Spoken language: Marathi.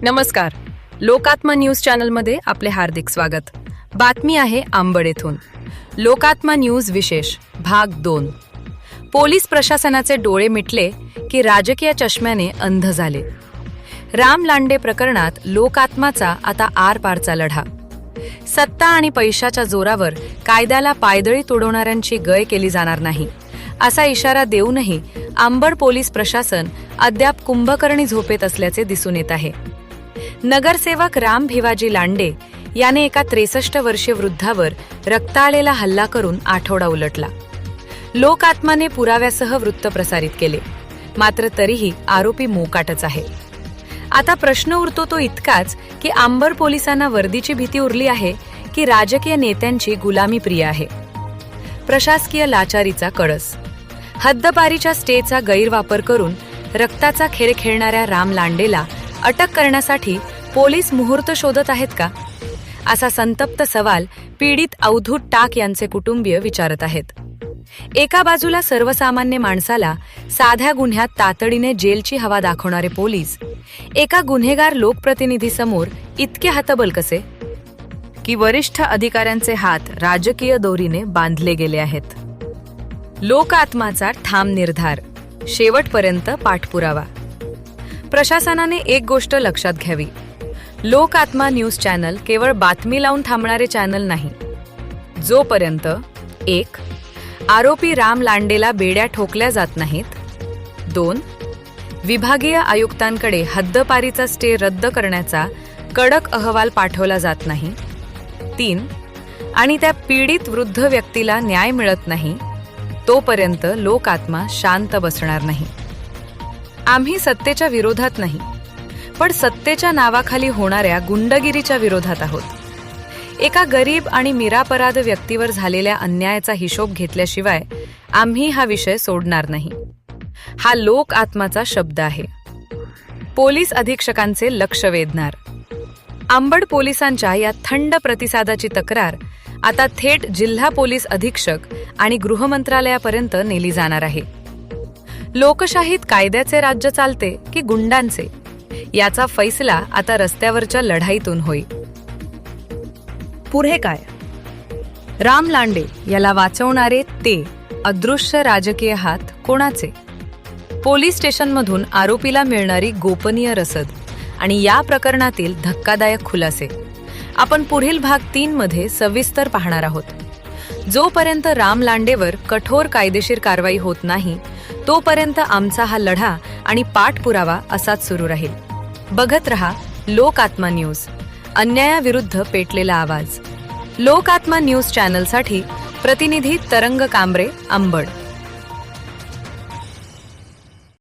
नमस्कार. लोकात्मा न्यूज चॅनलमध्ये आपले हार्दिक स्वागत. बातमी आहे अंबड येथून. लोकात्मा न्यूज विशेष भाग 2. पोलीस प्रशासनाचे डोळे मिटले की राजकीय चष्म्याने अंध झाले. राम लांडे प्रकरणात लोकात्माचा आता आरपारचा लढा. सत्ता आणि पैशाच्या जोरावर कायद्याला पायदळी तुडवणाऱ्यांची गय केली जाणार नाही असा इशारा देऊनही अंबड पोलीस प्रशासन अद्याप कुंभकर्णी झोपेत असल्याचे दिसून येत आहे. नगरसेवक राम भिवाजी लांडे याने एका 63 वर्षीय वृद्धावर रक्ताळलेला हल्ला करून आठवडा उलटला. लोकात्माने पुराव्यासह वृत्त प्रसारित केले, मात्र तरीही आरोपी मोकाटच आहे. आता प्रश्न उरतो तो इतकाच की अंबड पोलिसांना वर्दीची भीती उरली आहे की राजकीय नेत्यांची गुलामी प्रिय आहे. प्रशासकीय लाचारीचा कळस. हद्दपारीच्या स्टेचा गैरवापर करून रक्ताचा खेळ खेळणाऱ्या राम लांडेला अटक करण्यासाठी पोलीस मुहूर्त शोधत आहेत का, असा संतप्त सवाल पीडित अवधूत टाक यांचे कुटुंबीय विचारत आहेत. एका बाजूला सर्वसामान्य माणसाला साध्या गुन्ह्यात तातडीने जेलची हवा दाखवणारे पोलीस एका गुन्हेगार लोकप्रतिनिधीसमोर इतके हतबल कसे की वरिष्ठ अधिकाऱ्यांचे हात राजकीय दोरीने बांधले गेले आहेत. लोकात्माचा ठाम निर्धार, शेवटपर्यंत पाठपुरावा. प्रशासनाने एक गोष्ट लक्षात घ्यावी. लोकात्मा न्यूज चॅनल केवळ बातमी लावून थांबणारे चॅनल नाही. जोपर्यंत 1. आरोपी राम लांडेला बेड्या ठोकल्या जात नाहीत, 2. विभागीय आयुक्तांकडे हद्दपारीचा स्टे रद्द करण्याचा कडक अहवाल पाठवला जात नाही, 3. आणि त्या पीडित वृद्ध व्यक्तीला न्याय मिळत नाही, तोपर्यंत लोकात्मा शांत बसणार नाही. आम्ही सत्तेच्या विरोधात नाही, पण सत्तेच्या नावाखाली होणाऱ्या गुंडगिरीच्या विरोधात आहोत. एका गरीब आणि निरपराध व्यक्तीवर झालेल्या अन्यायाचा हिशोब घेतल्याशिवाय आम्ही हा विषय सोडणार नाही. हा लोकात्माचा शब्द आहे. पोलीस अधीक्षकांचे लक्ष वेधणार. अंबड पोलिसांच्या या थंड प्रतिसादाची तक्रार आता थेट जिल्हा पोलीस अधीक्षक आणि गृहमंत्रालयापर्यंत नेली जाणार आहे. लोकशाहीत कायद्याचे राज्य चालते की गुंडांचे, याचा फैसला आता रस्त्यावरच्या लढाईतून होईल. पुढे काय? राम लांडे याला वाचवणारे ते अदृश्य राजकीय हात कोणाचे? पोलीस स्टेशनमधून आरोपीला मिळणारी गोपनीय रसद आणि या प्रकरणातील धक्कादायक खुलासे आपण पुढील भाग 3 मध्ये सविस्तर पाहणार आहोत. जोपर्यंत राम लांडेवर कठोर कायदेशीर कारवाई होत नाही, तोपर्यंत आमचा हा लढा आणि पाठपुरावा असाच सुरू राहील. बघत रहा लोकात्मा न्यूज, अन्यायाविरुद्ध पेटलेला आवाज. लोकात्मा न्यूज चॅनलसाठी प्रतिनिधी तरंग कांबरे, अंबड.